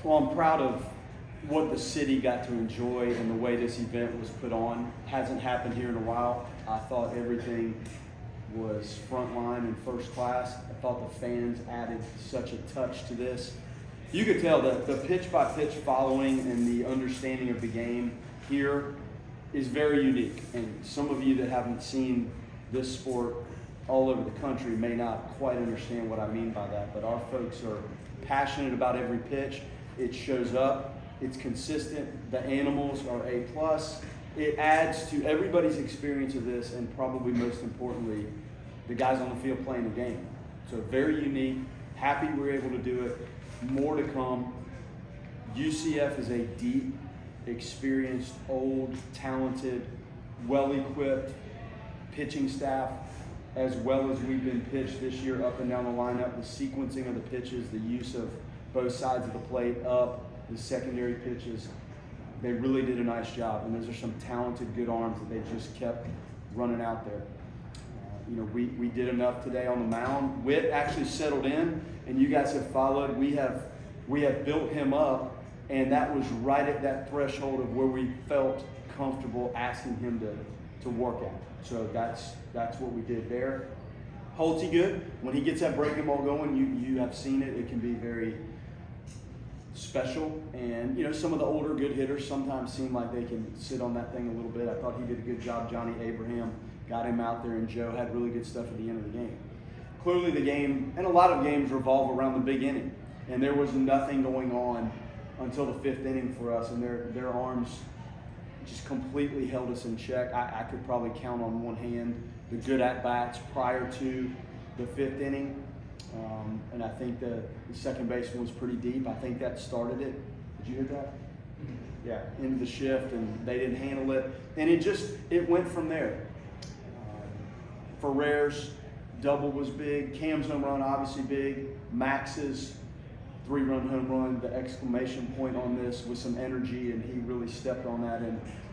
Well, I'm proud of what the city got to enjoy and the way this event was put on. Hasn't happened here in a while. I thought everything was frontline and first class. I thought the fans added such a touch to this. You could tell that the pitch-by-pitch following and the understanding of the game here is very unique. And some of you that haven't seen this sport all over the country may not quite understand what I mean by that, but our folks are passionate about every pitch. It shows up. It's consistent. The animals are A+. It adds to everybody's experience of this, and probably most importantly, the guys on the field playing the game. So very unique. Happy we're able to do it. More to come. UCF is a deep, experienced, old, talented, well-equipped pitching staff, as well as we've been pitched this year up and down the lineup. The sequencing of the pitches, the use of both sides of the plate up, the secondary pitches, they really did a nice job. And those are some talented, good arms that they just kept running out there. We did enough today on the mound. Witt actually settled in, and you guys have followed. We have built him up, and that was right at that threshold of where we felt comfortable asking him to work at. So that's what we did there. Holds he good? When he gets that breaking ball going, you have seen it. It can be very special, and some of the older good hitters sometimes seem like they can sit on that thing a little bit. I thought he did a good job. Johnny Abraham got him out there, and Joe had really good stuff at the end of the game. Clearly the game, and a lot of games revolve around the big inning, and there was nothing going on until the 5th inning for us, and their arms just completely held us in check. I could probably count on one hand the good at-bats prior to the 5th inning. And I think the second baseman was pretty deep. I think that started it. Did you hear that? Yeah, into the shift, and they didn't handle it. And it went from there. Ferrer's double was big. Cam's home run, obviously big. Max's 3-run home run, the exclamation point on this with some energy, and he really stepped on that.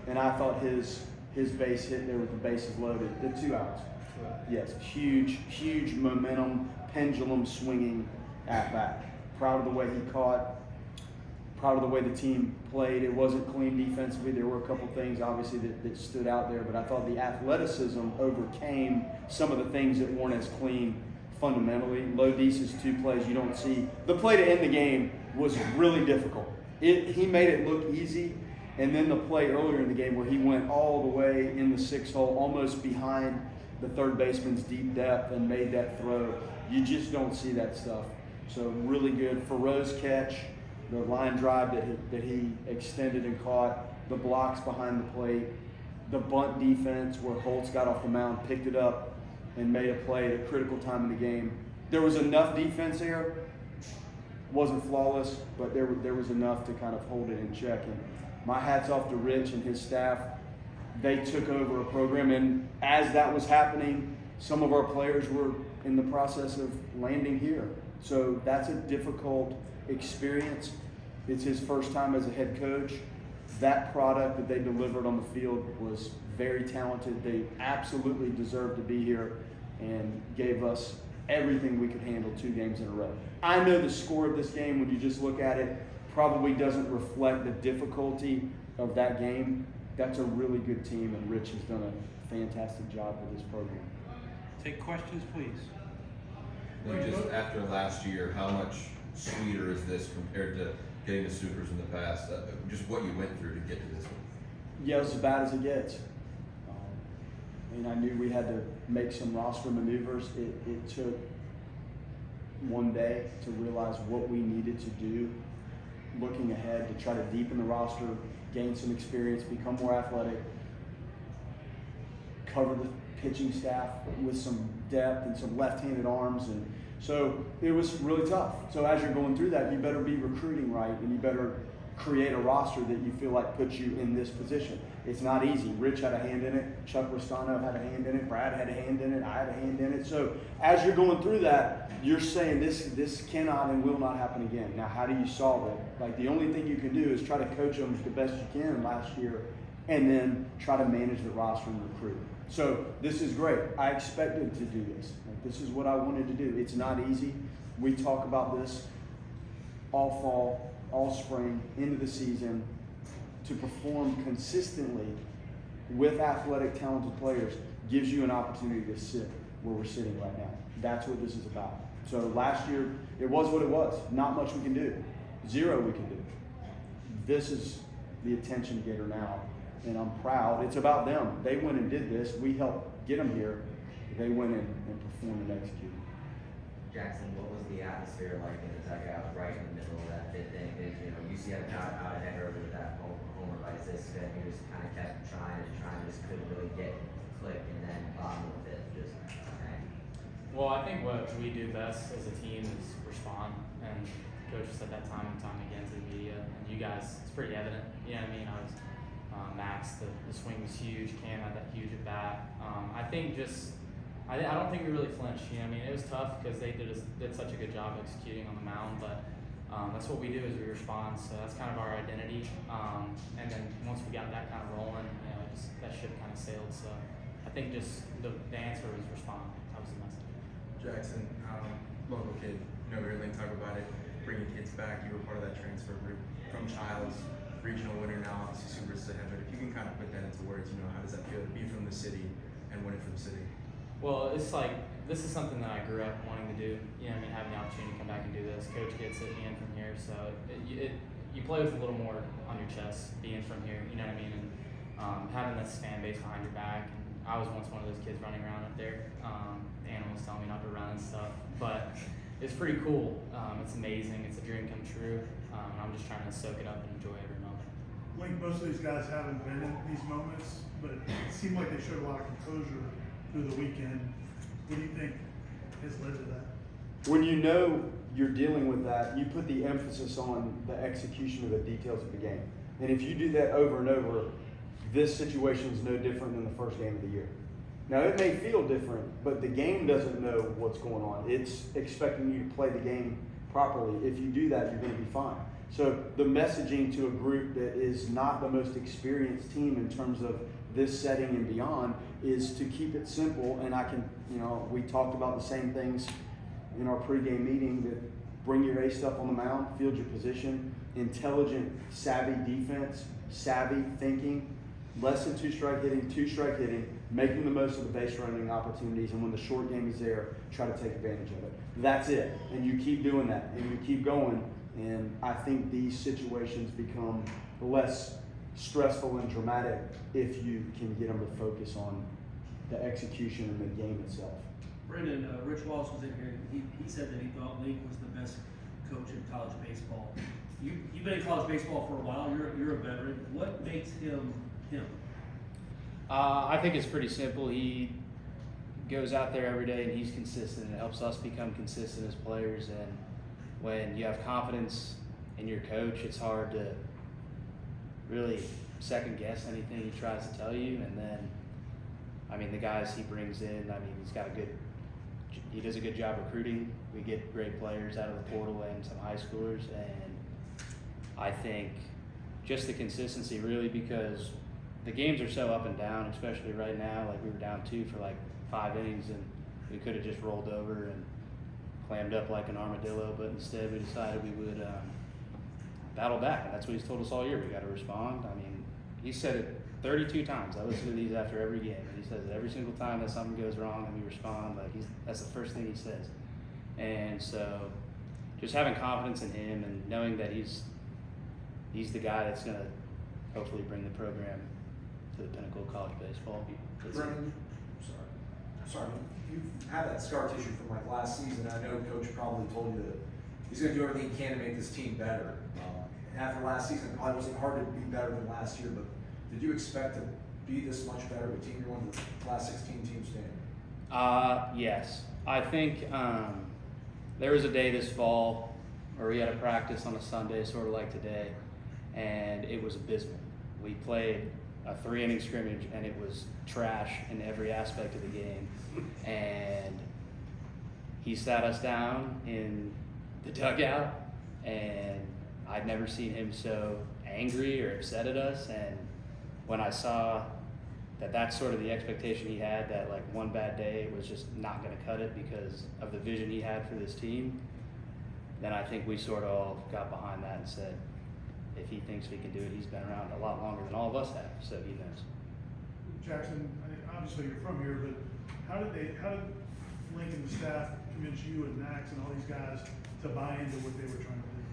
And I thought his base hit there with the bases loaded, the 2 outs. Yes, huge momentum, pendulum swinging at bat. Proud of the way he caught. Proud of the way the team played. It wasn't clean defensively. There were a couple things, obviously, that stood out there, but I thought the athleticism overcame some of the things that weren't as clean fundamentally. Lodice's 2 plays you don't see. The play to end the game was really difficult. He made it look easy, and then the play earlier in the game where he went all the way in the 6th hole, almost behind the third baseman's deep depth, and made that throw. You just don't see that stuff. So really good. Ferrer's catch, the line drive that he extended and caught, the blocks behind the plate, the bunt defense where Holtz got off the mound, picked it up, and made a play at a critical time in the game. There was enough defense there. Wasn't flawless, but there was enough to kind of hold it in check. And my hat's off to Rich and his staff. They took over a program, and as that was happening, some of our players were in the process of landing here. So that's a difficult experience. It's his first time as a head coach. That product that they delivered on the field was very talented. They absolutely deserved to be here and gave us everything we could handle 2 games in a row. I know the score of this game, when you just look at it, probably doesn't reflect the difficulty of that game. That's a really good team, and Rich has done a fantastic job with this program. Take questions, please. Just after last year, how much sweeter is this compared to getting the Supers in the past? Just what you went through to get to this one. Yeah, it's as bad as it gets. I knew we had to make some roster maneuvers. It took one day to realize what we needed to do, looking ahead to try to deepen the roster, gain some experience, become more athletic, cover the pitching staff with some depth and some left-handed arms. And so it was really tough. So as you're going through that, you better be recruiting right, and you better create a roster that you feel like puts you in this position. It's not easy. Rich had a hand in it. Chuck Restano had a hand in it. Brad had a hand in it. I had a hand in it. So as you're going through that, you're saying this cannot and will not happen again. Now, how do you solve it? Like, the only thing you can do is try to coach them the best you can last year, and then try to manage the roster and recruit. So this is great. I expected to do this. Like, this is what I wanted to do. It's not easy. We talk about this all fall, all spring into the season to perform consistently with athletic, talented players gives you an opportunity to sit where we're sitting right now. That's what this is about. So last year, it was what it was. Not much we can do. Zero we can do. This is the attention getter now, and I'm proud. It's about them. They went and did this. We helped get them here. They went in and performed and executed. Jackson, what was the atmosphere like in the dugout right in the middle of that fifth inning? Because, you know, UCF got out ahead early with that homer by Ziska, and he just kind of kept trying, just couldn't really get click, and then bottom of the fifth, just okay. Well, I think what we do best as a team is respond, and Coach said that time and time again to the media, and you guys, it's pretty evident. You know what I mean? I was Max, the swing was huge. Cam had that huge at bat. I think I don't think we really flinched. You know what I mean? It was tough because they did such a good job executing on the mound, but that's what we do is we respond. So that's kind of our identity. And then once we got that kind of rolling, you know, that ship kind of sailed. So I think just the answer was respond. That was the message. Jackson, local kid, you know, we heard Lane talk about it, bringing kids back. You were part of that transfer group from Childs, regional winner now, obviously super ahead. But if you can kind of put that into words, you know, how does that feel to be from the city and win it for the city? Well, it's like, this is something that I grew up wanting to do. You know what I mean? Having the opportunity to come back and do this. Coach gets it in from here, so you play with a little more on your chest being from here, you know what I mean? And having this fan base behind your back. And I was once one of those kids running around up there. The animals telling me not to run and stuff. But it's pretty cool. It's amazing. It's a dream come true. And I'm just trying to soak it up and enjoy every moment. Like most of these guys haven't been in these moments, but it seemed like they showed a lot of composure through the weekend. What do you think has led to that? When you know you're dealing with that, you put the emphasis on the execution of the details of the game. And if you do that over and over, this situation is no different than the first game of the year. Now, it may feel different, but the game doesn't know what's going on. It's expecting you to play the game properly. If you do that, you're going to be fine. So the messaging to a group that is not the most experienced team in terms of this setting and beyond is to keep it simple. And we talked about the same things in our pregame meeting, that bring your A stuff on the mound, field your position, intelligent, savvy defense, savvy thinking, less than two strike hitting, making the most of the base running opportunities, and when the short game is there, try to take advantage of it. That's it. And you keep doing that, and you keep going. And I think these situations become less stressful and dramatic if you can get them to focus on the execution and the game itself. Brendan, Rich Wallace was in here. He said that he thought Link was the best coach in college baseball. You've been in college baseball for a while. You're a veteran. What makes him him? I think it's pretty simple. He goes out there every day and he's consistent. It helps us become consistent as players. And when you have confidence in your coach, it's hard to really second guess anything he tries to tell you. And then, the guys he brings in, he does a good job recruiting. We get great players out of the portal and some high schoolers. And I think just the consistency, really, because the games are so up and down, especially right now. Like, we were down 2 for 5 innings, and we could have just rolled over and clammed up like an armadillo, but instead we decided we would battle back, and that's what he's told us all year. We got to respond. He said it 32 times. I listen to these after every game, and he says it every single time that something goes wrong and we respond. That's the first thing he says. And so just having confidence in him and knowing that he's the guy that's going to hopefully bring the program to the pinnacle of college baseball. Brennan, sorry, you've had that scar tissue from last season. I know Coach probably told you that he's going to do everything he can to make this team better. After last season, it probably wasn't hard to be better than last year, but did you expect to be this much better with team? You're one of the last 16 teams standing. Yes. I think there was a day this fall where we had a practice on a Sunday, sort of like today, and it was abysmal. We played a 3-inning scrimmage, and it was trash in every aspect of the game. And he sat us down in the dugout, and I'd never seen him so angry or upset at us. And when I saw that that's sort of the expectation he had, that one bad day was just not going to cut it because of the vision he had for this team, then I think we sort of all got behind that and said, if he thinks we can do it, he's been around a lot longer than all of us have, so he knows. Jackson, obviously you're from here, but how did Lincoln staff convince you and Max and all these guys to buy into what they were trying to do?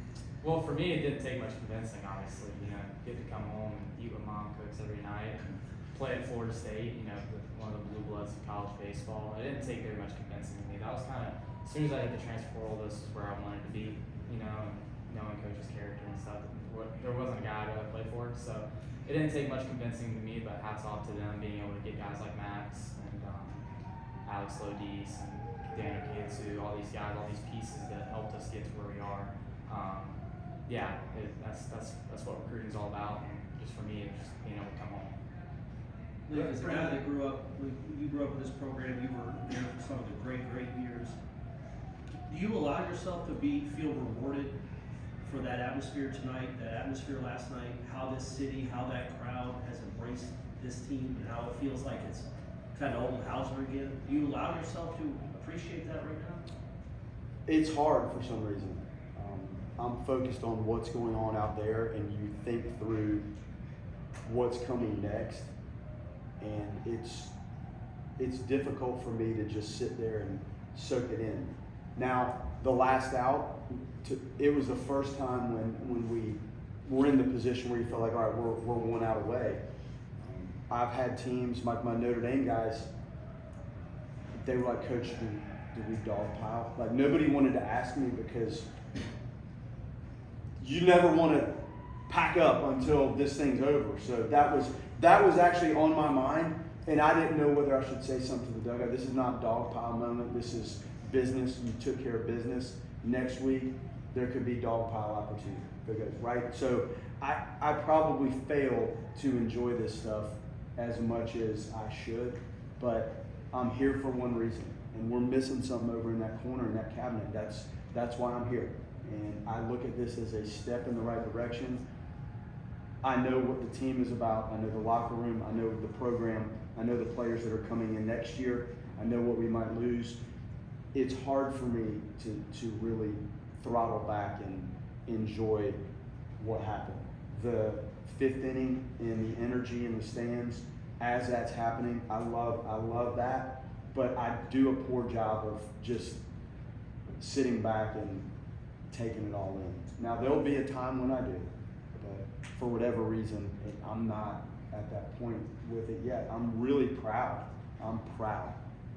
Well, for me, it didn't take much convincing, obviously. You know, get to come home and eat what mom cooks every night and play at Florida State, you know, with one of the blue bloods of college baseball. It didn't take very much convincing to me. That was kind of, as soon as I hit the transfer portal, this is where I wanted to be, you know, and knowing coach's character and stuff. There wasn't a guy to play for, so it didn't take much convincing to me, but hats off to them being able to get guys like Max and Alex Lodis and Daniel Katsu, all these guys, all these pieces that helped us get to where we are. That's what recruiting's all about, and just for me, it's just being able to come home. Nick, as a guy that grew up, you grew up in this program, you were there for some of the great years. Do you allow yourself to feel rewarded for that atmosphere tonight, that atmosphere last night, how this city, how that crowd has embraced this team, and how it feels like it's kind of old Hauser again? Do you allow yourself to appreciate that right now? It's hard for some reason. I'm focused on what's going on out there, and you think through what's coming next, and it's difficult for me to just sit there and soak it in. Now, the last out, it was the first time when we were in the position where you felt like, all right, we're 1 out away. I've had teams, like my Notre Dame guys, they were like, Coach, do we dogpile? Like, nobody wanted to ask me because you never want to pack up until this thing's over. So that was actually on my mind, and I didn't know whether I should say something to the dugout. This is not a dogpile moment. This is business. You took care of business. Next week, there could be dogpile opportunity. Because, right? So I probably fail to enjoy this stuff as much as I should, but I'm here for one reason, and we're missing something over in that corner in that cabinet. That's why I'm here, and I look at this as a step in the right direction. I know what the team is about. I know the locker room. I know the program. I know the players that are coming in next year. I know what we might lose. It's hard for me to really throttle back and enjoy what happened. The 5th inning and the energy in the stands as that's happening, I love that, but I do a poor job of just sitting back and taking it all in. Now, there'll be a time when I do, but for whatever reason, I'm not at that point with it yet. I'm really proud. I'm proud,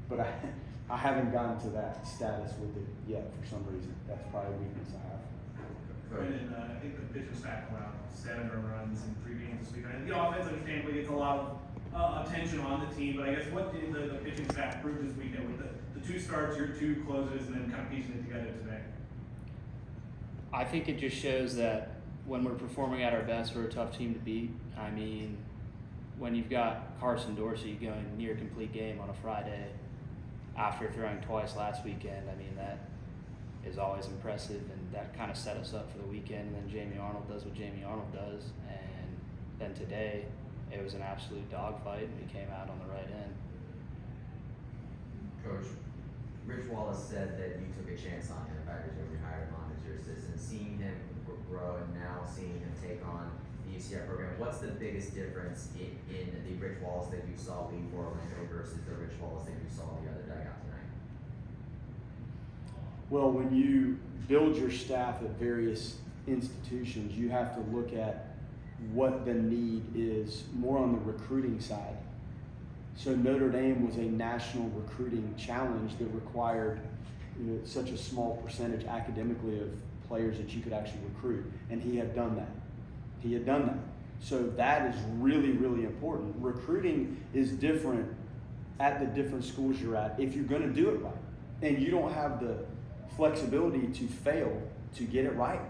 but I haven't gotten to that status with it yet for some reason. That's probably a weakness I have. Brendan, I think the pitching stack allowed 7 earned runs in 3 games this week. I think the offense, understandably, gets a lot of attention on the team, but I guess what did the pitching staff prove this weekend with the 2 starts, your 2 closes, and then kind of piecing it together today? I think it just shows that when we're performing at our best, we're a tough team to beat. I mean, when you've got Carson Dorsey going near complete game on a Friday after throwing twice last weekend, I mean, that is always impressive, and that kind of set us up for the weekend. And then Jamie Arnold does what Jamie Arnold does, and then today it was an absolute dogfight, and we came out on the right end. Coach, Rich Wallace said that you took a chance on him back when you hired him on as your assistant. Seeing him grow and now seeing him take on the UCF program, what's the biggest difference in the Rich Wallace that you saw leave for Orlando versus the Rich Wallace that you saw in the other dugout tonight? Well, when you build your staff at various institutions, you have to look at what the need is more on the recruiting side. So Notre Dame was a national recruiting challenge that required such a small percentage academically of players that you could actually recruit, and he had done that. So that is really, really important. Recruiting is different at the different schools you're at if you're going to do it right, and you don't have the flexibility to fail to get it right.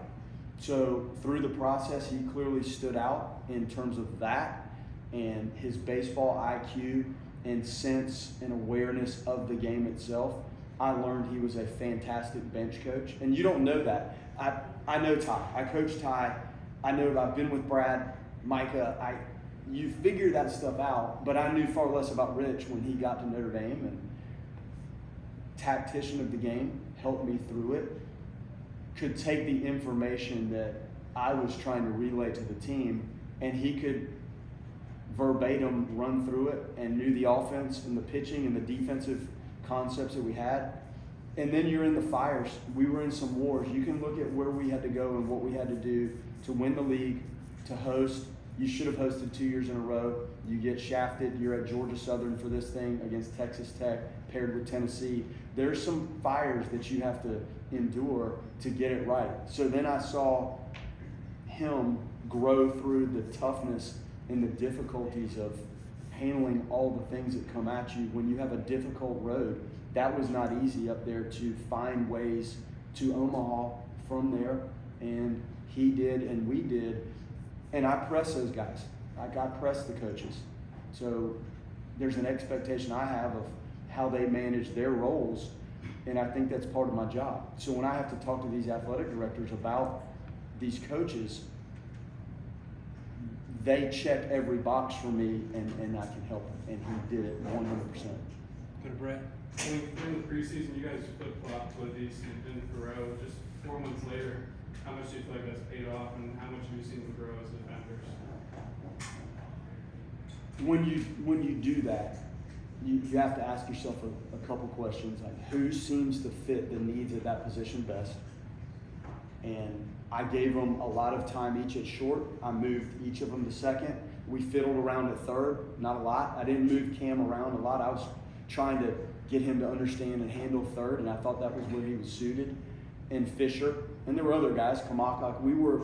So through the process, he clearly stood out in terms of that and his baseball IQ and sense and awareness of the game itself. I learned he was a fantastic bench coach, and you don't know that. I know Ty. I coach Ty. I know I've been with Brad, Micah. You figure that stuff out, but I knew far less about Rich when he got to Notre Dame, and tactician of the game, helped me through it. could take the information that I was trying to relay to the team, and he could verbatim run through it and knew the offense and the pitching and the defensive concepts that we had. And then you're in the fires. We were in some wars. You can look at where we had to go and what we had to do to win the league, to host. You should have hosted 2 years in a row. You get shafted. You're at Georgia Southern for this thing against Texas Tech, paired with Tennessee. There's some fires that you have to endure to get it right. So then I saw him grow through the toughness and the difficulties of handling all the things that come at you when you have a difficult road. That was not easy up there to find ways to Omaha from there, and he did and we did. And I press those guys. Like, I press the coaches. So there's an expectation I have of how they manage their roles, and I think that's part of my job. So when I have to talk to these athletic directors about these coaches, they check every box for me, and I can help them. And he did it 100%. Go to Brett. During the preseason, you guys flip-flopped with these in Thoreau. Just 4 months later, how much do you feel like that's paid off, and how much have you seen them grow as defenders? When you do that, you have to ask yourself a couple questions, like who seems to fit the needs of that position best. And I gave them a lot of time each at short. I moved each of them to second. We fiddled around at third, not a lot. I didn't move Cam around a lot. I was trying to get him to understand and handle third, and I thought that was where he was suited. And Fisher, and there were other guys, Kamakak. We were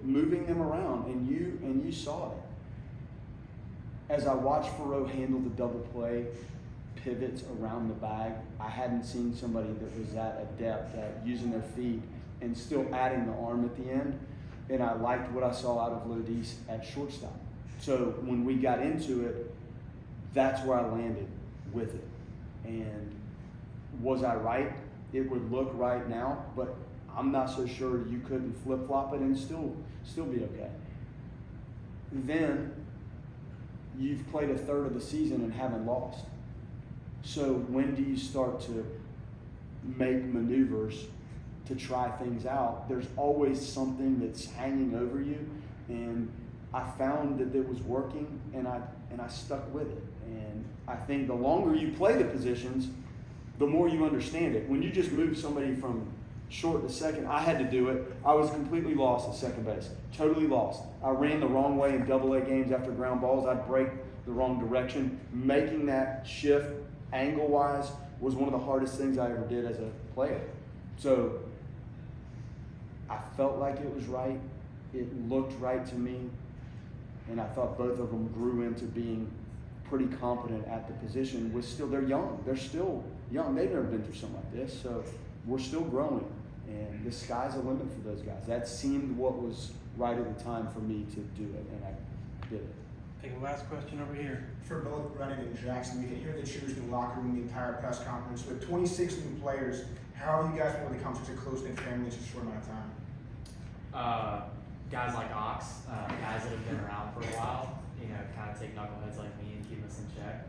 moving them around, and you saw it. As I watched Faroe handle the double play pivots around the bag, I hadn't seen somebody that was that adept at using their feet and still adding the arm at the end. And I liked what I saw out of Lodis at shortstop. So when we got into it, that's where I landed with it. And was I right? It would look right now, but I'm not so sure you couldn't flip-flop it and still be okay. Then you've played a third of the season and haven't lost. So when do you start to make maneuvers to try things out? There's always something that's hanging over you, and I found that it was working, and I stuck with it. And I think the longer you play the positions, the more you understand it. When you just move somebody from short to second, I had to do it. I was completely lost at second base, totally lost. I ran the wrong way in AA games after ground balls. I'd break the wrong direction. Making that shift angle-wise was one of the hardest things I ever did as a player. So I felt like it was right. It looked right to me. And I thought both of them grew into being pretty competent at the position. They're young. They're still young. They've never been through something like this. So we're still growing. And the sky's the limit for those guys. That seemed what was right at the time for me to do it, and I did it. Take a last question over here. For both Brennan and Jackson, we can hear the cheers in the locker room the entire press conference. With 26 new players, how have you guys been able to become such a close-knit family in such a short amount of time? Guys like Ox, guys that have been around for a while, kind of take knuckleheads like me and keep us in check.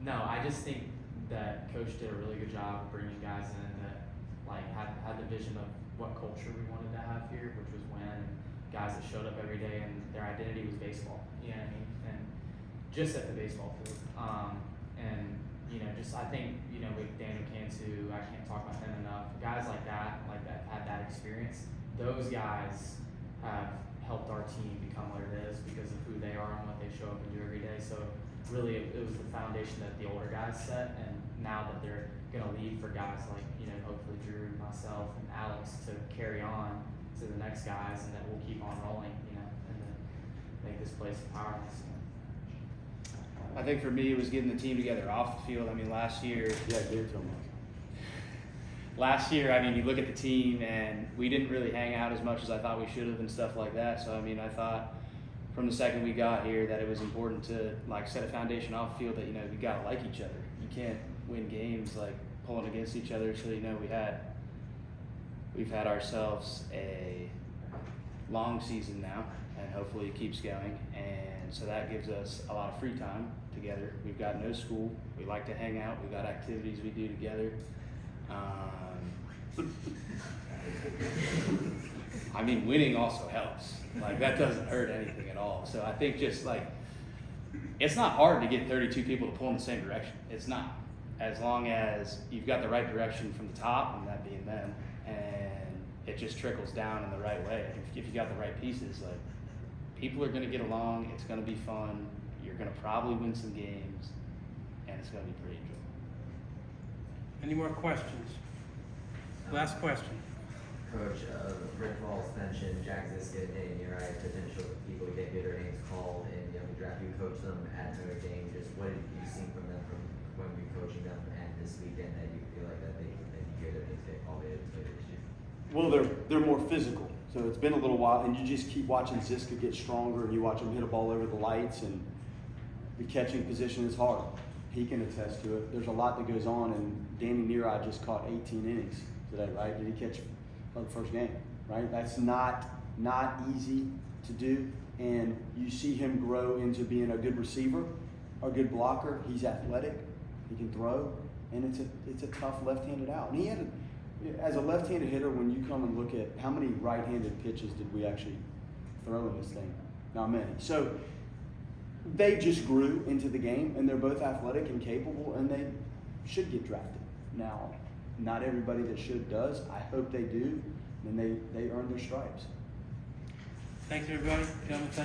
No, I just think that Coach did a really good job of bringing guys in that had the vision of what culture we wanted to have here, which was when guys that showed up every day and their identity was baseball. You know what I mean? And just at the baseball field. I think with Daniel Cantu, I can't talk about him enough. Guys like that had that experience. Those guys have helped our team become what it is because of who they are and what they show up and do every day. So really, it was the foundation that the older guys set, and now that they're going to lead for guys like, hopefully Drew, myself, and Alex to carry on to the next guys, and that we'll keep on rolling, and then make this place a powerhouse. I think for me, it was getting the team together off the field. I mean, last year, you look at the team, and we didn't really hang out as much as I thought we should have and stuff like that. So, I thought from the second we got here that it was important to set a foundation off the field that, you got to like each other. You can't win games pulling against each other. So, we've had ourselves a long season now, and hopefully it keeps going. And so that gives us a lot of free time together. We've got no school. We like to hang out. We've got activities we do together. I mean, winning also helps. Like, that doesn't hurt anything at all. So I think just like, it's not hard to get 32 people to pull in the same direction. It's not. As long as you've got the right direction from the top, and that being them, and it just trickles down in the right way. If you got the right pieces, like, people are going to get along. It's going to be fun. You're going to probably win some games, and it's going to be pretty enjoyable. Any more questions? Last question. Coach, Rick Walls mentioned Jack Ziska and your eyes potential people to get their names called in the draft. You coached them at Notre Dame. Just what have you seen from them from when you're coaching them and this weekend that you feel like that they can get their names get called later this year? Well, they're more physical. So it's been a little while, and you just keep watching Ziska get stronger, and you watch him hit a ball over the lights, and the catching position is hard. He can attest to it. There's a lot that goes on, and Danny Neareye just caught 18 innings today, right? Did he catch the first game, right? That's not easy to do, and you see him grow into being a good receiver, a good blocker. He's athletic, he can throw, and it's a tough left-handed out. And he had, as a left-handed hitter, when you come and look at how many right-handed pitches did we actually throw in this thing? Not many. So they just grew into the game, and they're both athletic and capable, and they should get drafted. Now, not everybody that should does. I hope they do, and they earn their stripes. Thanks, everybody. Gentlemen, thank